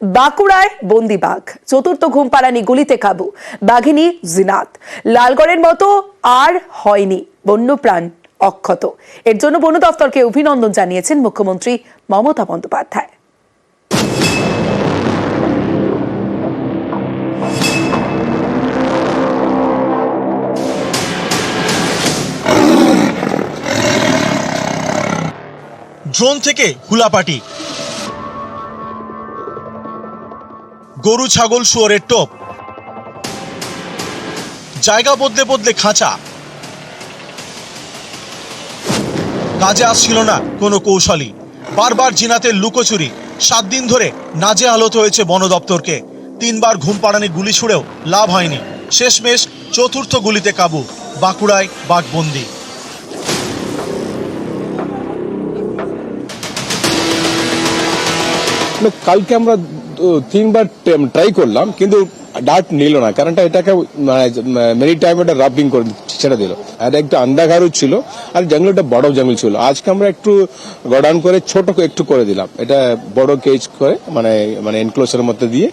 বাঁকুড়ায় বন্দি বাঘ, চতুর্থ ঘুমপাড়ানি গুলিতে কাবু বাঘিনী জিনাত। লালগড়ের মতো আর হয়নি, বন্যপ্রাণ অক্ষত। এর জন্য বন দফতরকে অভিনন্দন জানিয়েছেন মুখ্যমন্ত্রী মমতা বন্দ্যোপাধ্যায়। ড্রোন থেকে হুলাপাটি, গরু ছাগল শুয়োরের টোপ, জায়গা বদলে বদলে খাঁচা। কাজে আসছিল না কোনো কৌশলী, বারবার জিনাতের লুকোচুরি। 7 দিন ধরে নাজেহাল হতে হয়েছে বন দপ্তরকে। 3 বার ঘুমপাড়ানি গুলি ছুড়েও লাভ হয়নি। শেষমেশ চতুর্থ গুলিতে কাবু বাঁকুড়ায় বাঘবন্দি। কালকে আমরা 3 বার ট্রাই করলাম, কিন্তু ডার্ট নিল না। কারণটা এটাকে মেরি টাইম এটা রাফিং করে ছেড়ে দিল। আর একটু আন্ধাঘারও ছিল, আর জঙ্গলটা বড় জঙ্গল ছিল। আজকে আমরা একটু গড়ান করে ছোট একটু করে দিলাম, এটা বড় কেজ করে মানে এনক্লোজারের মধ্যে দিয়ে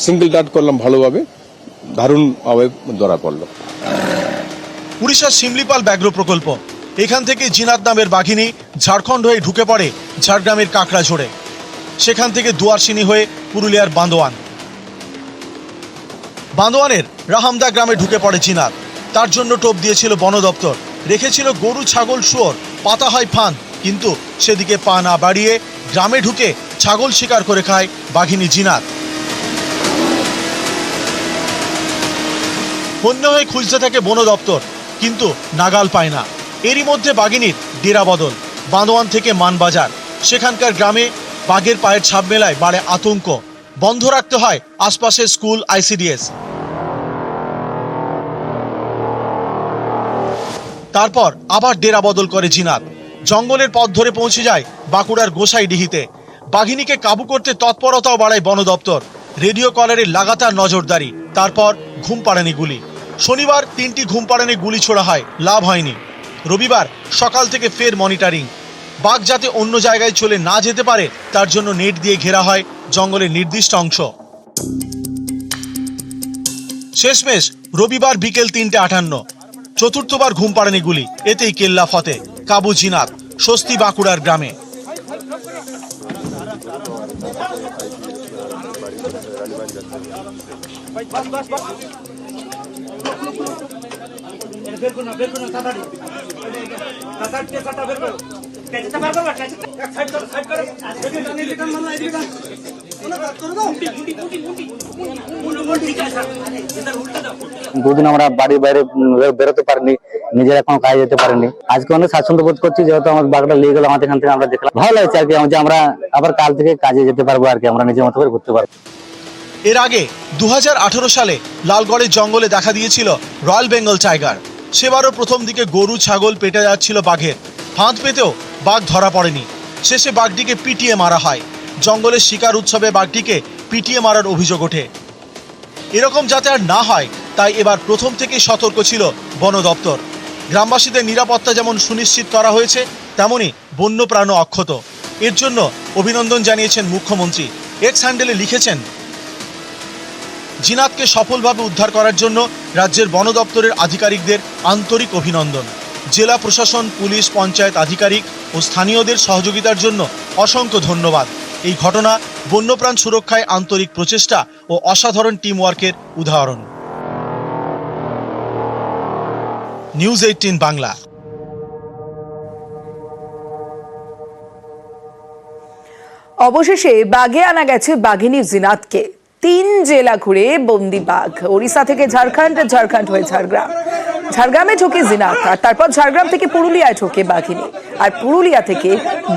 সিঙ্গেল ডার্ট করলাম। ভালোভাবে দারুণভাবে ধরা পড়লো। উড়িষ্যার শিমলিপাল ব্যাঘ্র প্রকল্প, এখান থেকে জিনাত নামের বাঘিনী ঝাড়খণ্ড হয়ে ঢুকে পড়ে ঝাড়গ্রামের কাঁকড়াঝোড়ে। সেখান থেকে দুয়ারসিনী হয়ে পুরুলিয়ার বান্দোয়ানের রাহামদা গ্রামে ঢুকে পড়ে জিনাত। তার জন্য টোপ দিয়েছিল বন দপ্তর, রেখেছিল গরু ছাগল শুয়োর। পাতা হয় ফাঁদ, কিন্তু সেদিকে পা না বাড়িয়ে গ্রামে ঢুকে ছাগল শিকার করে খায় বাঘিনী জিনাত। হন্য হয়ে খুঁজতে থাকে বন দপ্তর, কিন্তু নাগাল পায় না। এরই মধ্যে বাঘিনীর ডেরা বদল। বান্দোয়ান থেকে মানবাজার, সেখানকার গ্রামে বাঘের পায়ের ছাপ মেলায় বাড়ে আতঙ্ক। বন্ধ রাখতে হয় আশপাশের স্কুল, ICDS। তারপর আবার ডেরা বদল করে জিনাত। জঙ্গলের পথ ধরে পৌঁছে যায় বাঁকুড়ার গোসাইডিহিতে। বাঘিনীকে কাবু করতে তৎপরতাও বাড়ায় বন দপ্তর। রেডিও কলারের লাগাতার নজরদারি, তারপর ঘুমপাড়ানি গুলি। শনিবার 3টি ঘুমপাড়ানি গুলি ছোড়া হয়, লাভ হয়নি। রবিবার সকাল থেকে ফের মনিটরিং। বাঘ যাতে অন্য জায়গায় চলে না যেতে পারে তার জন্য নেট দিয়ে ঘেরা হয় জঙ্গলের নির্দিষ্ট অংশ। শেষমেশ রবিবার বিকেল 3:58, চতুর্থবার ঘুমপাড়ানি গুলি। এতেই কেল্লা ফতে, কাবু জিনাত। স্বস্তি বাঁকুড়ার গ্রামে। দুদিন আমরা বাড়ির বাইরে বেরোতে পারিনি, নিজের এখন কাজে যেতে পারিনি। আজকে অনেক স্বাচ্ছন্দ্য বোধ করছি, যেহেতু আমার বাঘটা নিয়ে গেল আমাদের এখান থেকে। আমরা দেখলাম, ভালো লাগছে আর কি, যে আমরা আবার কাল থেকে কাজে যেতে পারবো আর কি, আমরা নিজের মতো করে ঘুরতে পারবো। এর আগে 2018 সালে লালগড়ের জঙ্গলে দেখা দিয়েছিল রয়্যাল বেঙ্গল টাইগার। সেবারও প্রথম দিকে গরু ছাগল পেটে যাচ্ছিল বাঘের। ফাঁদ পেতেও বাঘ ধরা পড়েনি। শেষে বাঘটিকে পিটিয়ে মারা হয়। জঙ্গলের শিকার উৎসবে বাঘটিকে পিটিয়ে মারার অভিযোগ ওঠে। এরকম যাতে আর না হয়, তাই এবার প্রথম থেকেই সতর্ক ছিল বন দপ্তর। গ্রামবাসীদের নিরাপত্তা যেমন সুনিশ্চিত করা হয়েছে, তেমনি বন্যপ্রাণও অক্ষত। এর জন্য অভিনন্দন জানিয়েছেন মুখ্যমন্ত্রী। এক্স হ্যান্ডেলে লিখেছেন, জিনাতকে সফলভাবে উদ্ধার করার জন্য রাজ্যের বন দপ্তরের আধিকারিকদের আন্তরিক অভিনন্দন। জেলা প্রশাসন, পুলিশ, পঞ্চায়েত আধিকারিক ও স্থানীয়দের সহযোগিতার জন্য অসংখ্য ধন্যবাদ। এই ঘটনা বন্যপ্রাণ সুরক্ষায় আন্তরিক প্রচেষ্টা ও অসাধারণ টিমওয়ার্কের উদাহরণ। নিউজ 18 বাংলা। অবশেষে বাগে আনা গেছে বাঘিনী জিনাতকে। 3 জেলা ঘুরে বন্দি বাঘ। ওড়িশা থেকে ঝাড়খণ্ড, ঝাড়খণ্ড হয়ে ঝাড়গ্রাম, ঝাড়গ্রামে ঢোকে জিনাত। আর তারপর ঝাড়গ্রাম থেকে পুরুলিয়ায় ঢোকে বাঘিনী, আর পুরুলিয়া থেকে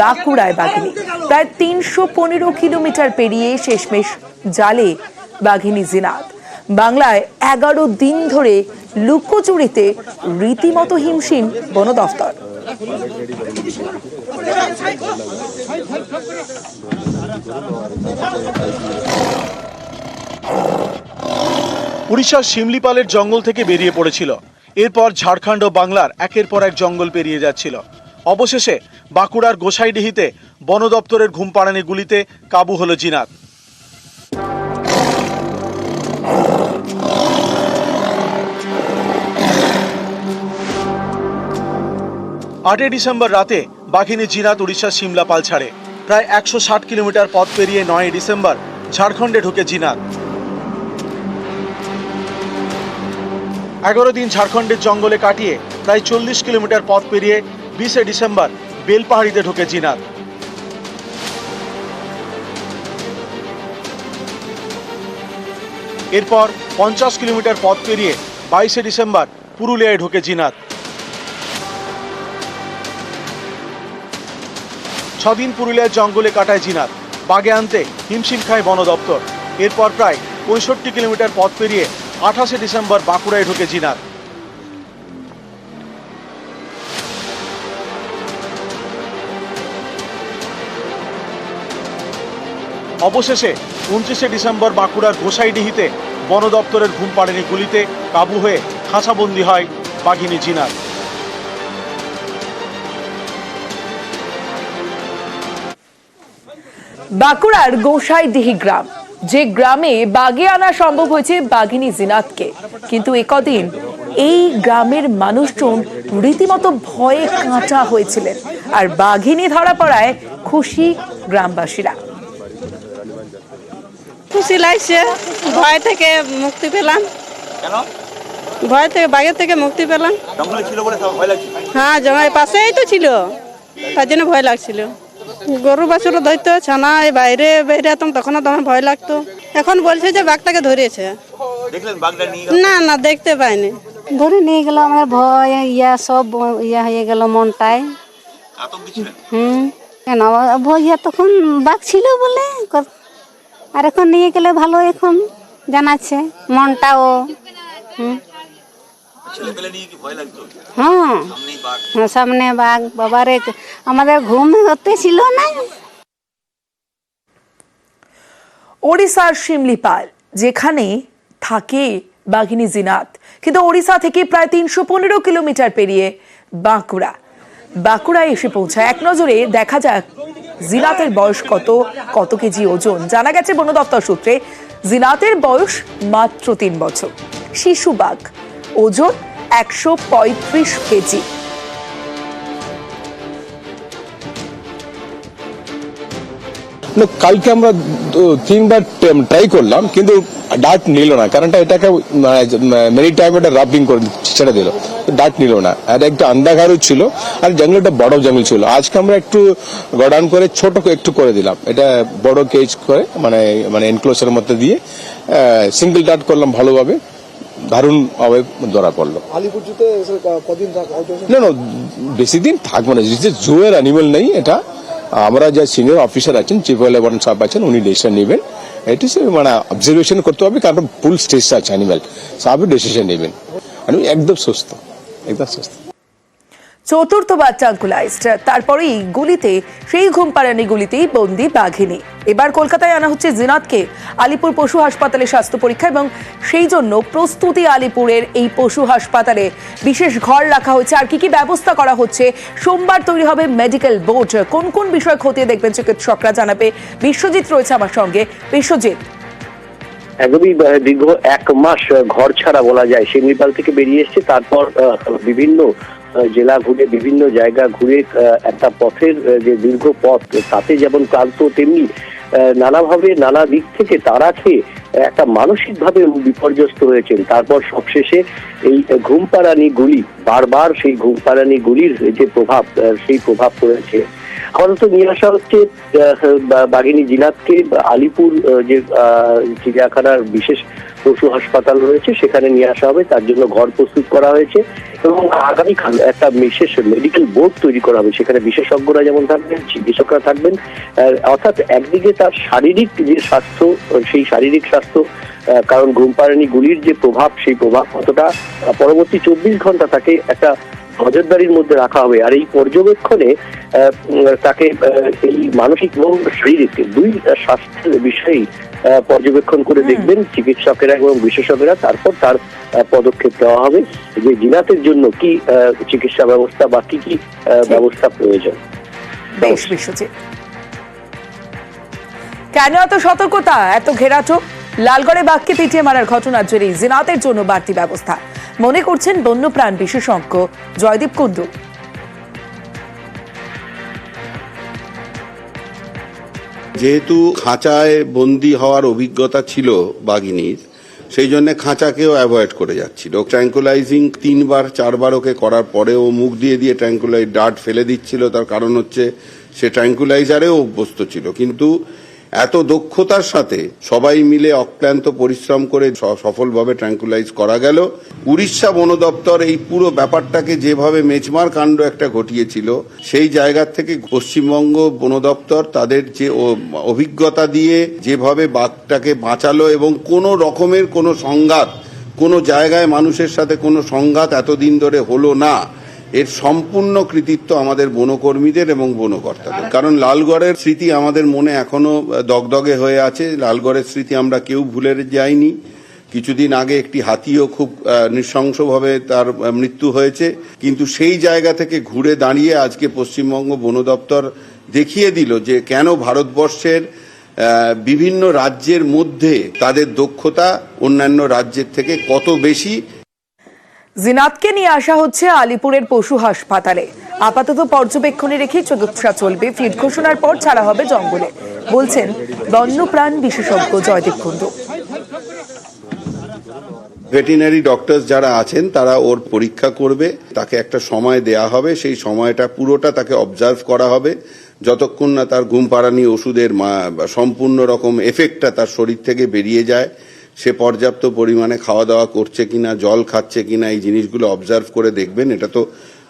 বাঁকুড়ায় বাঘিনী। প্রায় 315 কিলোমিটার পেরিয়ে শেষমেশ জালে বাঘিনী জিনাত। বাংলায় 11 দিন ধরে লুকোচুরিতে রীতিমতো হিমশিম বন দফতর। উড়িষ্যার শিমলিপালের জঙ্গল থেকে বেরিয়ে পড়েছিল। এরপর ঝাড়খণ্ড ও বাংলার একের পর এক জঙ্গল পেরিয়ে যাচ্ছিল। অবশেষে বাঁকুড়ার গোসাইডিহিতে বন দপ্তরের ঘুমপাড়ানি গুলিতে কাবু হলো জিনাত। 8 ডিসেম্বর রাতে বাঘিনী জিনাত উড়িষ্যার সিমলাপাল ছাড়ে। প্রায় 160 কিলোমিটার পথ পেরিয়ে 9 ডিসেম্বর ঝাড়খণ্ডে ঢোকে জিনাত। 11 দিন ঝাড়খণ্ডের জঙ্গলে কাটিয়ে প্রায় 40 কিলোমিটার পথ পেরিয়ে 20 ডিসেম্বর বেলপাহাড়িতে ঢোকে জিনাত। এরপর 50 কিলোমিটার পথ পেরিয়ে 22 ডিসেম্বর পুরুলিয়ায় ঢোকে জিনাত। 6 দিন পুরুলিয়ার জঙ্গলে কাটায় জিনাত। বাগে আনতে হিমশিম খায় বন দপ্তর। এরপর প্রায় 65 কিলোমিটার পথ পেরিয়ে 28 ডিসেম্বর বাঁকুড়ায় ঢোকে জিনাত। অবশেষে 29 ডিসেম্বর বাঁকুড়ার গোসাইডিহিতে বন দপ্তরের ঘুম পাড়েনি গুলিতে কাবু হয়ে খাঁচাবন্দি হয় বাঘিনী জিনাত। বাঁকুড়ার গোসাইডিহি গ্রাম, যে গ্রামে বাগে আনা সম্ভব হয়েছে বাঘিনী জিনাতকে, কিন্তু একদিন এই গ্রামের মানুষজন রীতিমতো ভয়ে কাঁটা হয়েছিলেন। আর বাঘিনী ধরা পড়ায় খুশি গ্রামবাসীরা। খুশি লাগছে, ভয় থেকে মুক্তি পেলাম। ভয় থেকে, বাঘের থেকে মুক্তি পেলাম। জঙ্গলে ছিল বলে ভয় লাগছে? হ্যাঁ, জঙ্গলের পাশেই তো ছিল, তার জন্য ভয় লাগছিল। গরু বাছুরও ধরতো, ছানা বাইরে বেরাতাম, তখনও তোমার ভয় লাগতো। এখন বলছে যে বাঘটাকে ধরেছে। দেখলেন বাঘটা নিয়ে না না, দেখতে পাইনি। ধরে নিয়ে গেল, আমার ভয় সব হয়ে গেল মনটায়। আতঙ্কে ছিলেন? কেন ভয় তখন বাঘ ছিল বলে, আর এখন নিয়ে গেলে ভালো, এখন জানাচ্ছে মনটাও। ছেলেপেলে নিয়ে কি ভয় লাগতো? হ্যাঁ, সামনে বাঘ, বাবারে আমাদের ঘুম হতে ছিল না। ওড়িশার শিমলিপাল, যেখানে থাকে বাঘিনী জিনাত, কিন্তু ওড়িশা থেকে প্রায় 315 কিলোমিটার পেরিয়ে বাঁকুড়ায় এসে পৌঁছায়। এক নজরে দেখা যাক জিনাতের বয়স কত কেজি ওজন। জানা গেছে বন দপ্তর সূত্রে জিনাতের বয়স মাত্র 3 বছর। শিশু বাঘ, ওজন 135 কেজি। কালকে আমরা 3বার ট্রাই করলাম, কিন্তু ডাট নিল না, কারণটা এটাকে মেনি টাইম এটা রাবিং করে ছেড়ে দিল, ডাট নিল না। আর একটা আন্ধাঘারও ছিল, আর জঙ্গলটা বড় জঙ্গল ছিল। আজকে আমরা একটু গড়ান করে ছোট একটু করে দিলাম, এটা বড় কেজ করে মানে এনক্লোজারের মধ্যে দিয়ে সিঙ্গেল ডাট করলাম, ভালোভাবে দারুণ ভাবে ধরা পড়লো। না না, বেশি দিন থাকবো না, জুয়ের অ্যানিমেল নেই এটা। আমরা যা সিনিয়র অফিসার আছেন, চিফ ওয়াইল্ড সাহেব আছেন, উনি ডিসিশন নেবেন। এটি মানে অবজারভেশন করতে হবে, কারণ ফুল স্টেজ আছে অ্যানিমেল, সাহেব ডিসিশন নেবেন। একদম সুস্থ, একদম সুস্থ। চতুর্থবার ট্রাঙ্কুলাইজড, তারপরেই গুলিতে, সেই ঘুম পাড়ানি গুলিতেই বন্দি বাঘিনী। এবার কলকাতায় আনা হচ্ছে জিনাতকে। আলিপুর পশু হাসপাতালে স্বাস্থ্য পরীক্ষা, এবং সেই জন্য প্রস্তুতি আলিপুরের এই পশু হাসপাতালে বিশেষ ঘর রাখা হয়েছে। আর কি ব্যবস্থা করা হচ্ছে, সোমবার তৈরি হবে মেডিকেল বোর্ড। কোন কোন বিষয় খতিয়ে দেখবেন চিকিৎসকরা, জানাবে বিশ্বজিৎ রয়েছে আমার সঙ্গে। বিশ্বজিৎ, একদমই দীর্ঘ 1 মাস ঘর ছাড়া বলা যায়, শিমলিপাল থেকে বেরিয়ে এসছে। তারপর বিভিন্ন জেলা ঘুরে, বিভিন্ন জায়গা ঘুরে, একটা পথের যে দীর্ঘ পথ, তাতে যেমন ক্লান্ত, তেমনি নানাভাবে নানা দিক থেকে তাড়া খেয়ে একটা মানসিকভাবে বিপর্যস্ত হয়েছেন। তারপর সবশেষে এই ঘুম পাড়ানি গুলি, বারবার সেই ঘুম পাড়ানি গুলির যে প্রভাব, সেই প্রভাব পড়েছে। আপাতত নিয়ে আসা হচ্ছে বাঘিনী জিনাতকে আলিপুর যে চিড়িয়াখানার বিশেষ পশু হাসপাতাল রয়েছে, সেখানে নিয়ে আসা হবে। তার জন্য ঘর প্রস্তুত করা হয়েছে, এবং আগামীকাল একটা বিশেষ মেডিকেল বোর্ড তৈরি করা হবে। সেখানে বিশেষজ্ঞরা যেমন থাকবেন, চিকিৎসকরা থাকবেন। অর্থাৎ একদিকে তার শারীরিক যে স্বাস্থ্য, সেই শারীরিক স্বাস্থ্য, কারণ ঘুম পাড়ানি গুলির যে প্রভাব, সেই প্রভাব কতটা পরবর্তী 24 ঘন্টা তাকে একটা নজরদারির মধ্যে রাখা হবে। আর এই পর্যবেক্ষণে তাকে এই মানসিক এবং শারীরিক দুই স্বাস্থ্যের বিষয়েই পর্যবেক্ষণ করে দেখবেন চিকিৎসকেরা এবং বিশেষজ্ঞরা। তারপর তার পদক্ষেপ দেওয়া হবে যে জিনাতের জন্য কি চিকিৎসা ব্যবস্থা বা কি কি ব্যবস্থা প্রয়োজন। বেশ বিশ্বজিৎ, কেন এত সতর্কতা, এত ঘেরাটো? লালগড়ে বাঘকে পিটিয়ে মারার ঘটনার জেরে জিনাতের জন্য বাড়তি ব্যবস্থা মনে করছেন বন্যপ্রাণ বিশেষজ্ঞ জয়দীপ কুণ্ডু। যেহেতু খাঁচায় বন্দি হওয়ার অভিজ্ঞতা ছিল বাঘিনীর, সেই জন্য খাঁচাকেও অ্যাভয়েড করে যাচ্ছিল। ট্র্যাঙ্কুলাইজিং 3-4বার ওকে করার পরেও মুখ দিয়ে ট্র্যাঙ্কুলাইজ ডার্ট ফেলে দিচ্ছিল। তার কারণ হচ্ছে সে ট্র্যাঙ্কুলাইজারেও অভ্যস্ত ছিল, কিন্তু এত দক্ষতার সাথে সবাই মিলে অক্লান্ত পরিশ্রম করে সফলভাবে ট্র্যাঙ্কুলাইজ করা গেল। উড়িষ্যা বন দপ্তর এই পুরো ব্যাপারটাকে যেভাবে মেজমার কাণ্ড একটা ঘটিয়েছিল, সেই জায়গা থেকে পশ্চিমবঙ্গ বন দপ্তর তাদের যে অভিজ্ঞতা দিয়ে যেভাবে বাঘটাকে বাঁচালো এবং কোনো রকমের কোনো সংঘাত, কোনো জায়গায় মানুষের সাথে কোনো সংঘাত এতদিন ধরে হলো না, এর সম্পূর্ণ কৃতিত্ব আমাদের বনকর্মীদের এবং বনকর্তাদের। কারণ লালগড়ের স্মৃতি আমাদের মনে এখনো দগদগে হয়ে আছে। লালগড়ের স্মৃতি আমরা কেউ ভুলে যাইনি। কিছুদিন আগে একটি হাতিও খুব নৃশংসভাবে তার মৃত্যু হয়েছে, কিন্তু সেই জায়গা থেকে ঘুরে দাঁড়িয়ে আজকে পশ্চিমবঙ্গ বন দপ্তর দেখিয়ে দিল যে কেন ভারতবর্ষের বিভিন্ন রাজ্যের মধ্যে তাদের দক্ষতা অন্যান্য রাজ্যের থেকে কত বেশি। জিনাতকে নিয়ে আসা হচ্ছে আলিপুরের পশু হাসপাতালে। আপাতত পর্যবেক্ষণে রেখে চিকিৎসা চলবে। ফিট ঘোষণার পর ছাড়া হবে জঙ্গলে, বলছেন বন্যপ্রাণ বিশেষজ্ঞ জয়দীপ কুণ্ডু। ভেটেরিনারি ডক্টরস যারা আছেন তারা ওর পরীক্ষা করবে, তাকে একটা সময় দেয়া হবে, সেই সময়টা পুরোটা তাকে অবজার্ভ করা হবে যতক্ষণ না তার ঘুম পাড়ানি ওষুধের সম্পূর্ণ রকম এফেক্টটা তার শরীর থেকে বেরিয়ে যায়। সে পর্যাপ্ত পরিমাণে খাওয়া দাওয়া করছে কিনা, জল খাচ্ছে কিনা, এই জিনিসগুলো অবজার্ভ করে দেখবেন। এটা তো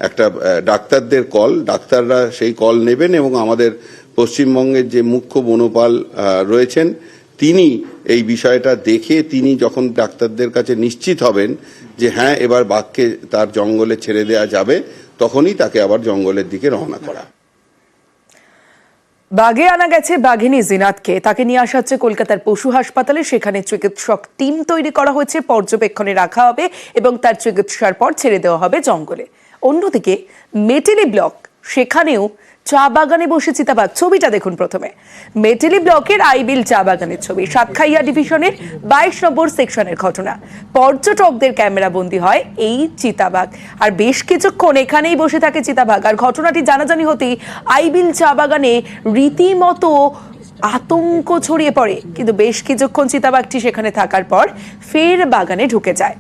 একটা ডাক্তারদের কল, ডাক্তাররা সেই কল নেবেন এবং আমাদের পশ্চিমবঙ্গের যে মুখ্য বনপাল রয়েছেন তিনি এই বিষয়টা দেখে তিনি যখন ডাক্তারদের কাছে নিশ্চিত হবেন যে হ্যাঁ এবার বাঘকে তার জঙ্গলে ছেড়ে দেওয়া যাবে, তখনই তাকে আবার জঙ্গলের দিকে রওনা করা। বাগে আনা গেছে বাঘিনী জিনাতকে। তাকে নিয়ে আসা হচ্ছে কলকাতার পশু হাসপাতালে। সেখানে চিকিৎসক টিম তৈরি করা হয়েছে, পর্যবেক্ষণে রাখা হবে এবং তার চিকিৎসার পর ছেড়ে দেওয়া হবে জঙ্গলে। অন্যদিকে মেটেলি ব্লক, সেখানেও চা বাগানে বসে চিতাবাঘ। ছবিটা দেখুন প্রথমে। মেটেলি ব্লকের আইবিল চা বাগানের ছবি, সাতখাইয়া ডিভিশনের 22 নম্বর সেকশনের ঘটনা। পর্যটকদের ক্যামেরা বন্দী হয় এই চিতাবাঘ, আর বেশ কিছুক্ষণ এখানেই বসে থাকে চিতাবাঘ। আর ঘটনাটি জানাজানি হতেই আইবিল চা বাগানে রীতিমতো আতঙ্ক ছড়িয়ে পড়ে, কিন্তু বেশ কিছুক্ষণ চিতাবাঘটি সেখানে থাকার পর ফের বাগানে ঢুকে যায়।